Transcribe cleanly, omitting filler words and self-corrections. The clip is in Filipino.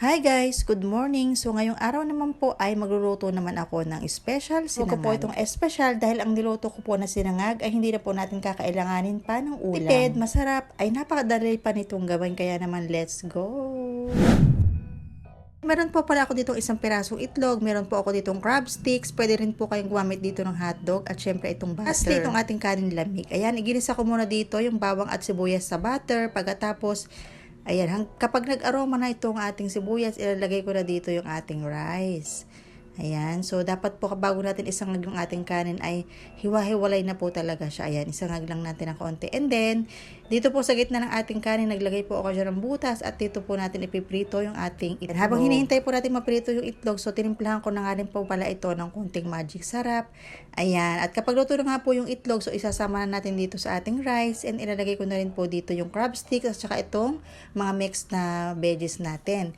Hi guys! Good morning! So ngayong araw naman po ay magluluto naman ako ng special sinangag. Huwag po itong special dahil ang niluto ko po na sinangag ay hindi na po natin kakailanganin pa ng ulam. Tipid, masarap, ay napakadali pa nitong gawin kaya naman let's go! Meron po pala ako ditong isang pirasong itlog, meron po ako ditong crab sticks, pwede rin po kayong gumamit dito ng hotdog at syempre itong butter. Lastly, itong ating kanin lamig. Ayan, iginisa ko muna dito yung bawang at sibuyas sa butter. Pagkatapos, ayan, kapag nag-aroma na itong ating sibuyas, ilalagay ko na dito yung ating rice. Ayan, so dapat po bago natin isangag yung ating kanin ay hiwa-hiwalay na po talaga siya. Ayan, isangag lang natin ng konti. And then, dito po sa gitna ng ating kanin, naglagay po ako dyan ng butas at dito po natin ipiprito yung ating itlog. Habang hinihintay po natin maprito yung itlog, so tinimplahan ko na nga rin po pala ito ng konting magic sarap. Ayan, at kapag luto na nga po yung itlog, so isasama na natin dito sa ating rice and ilalagay ko na rin po dito yung crab sticks at saka itong mga mixed na veggies natin.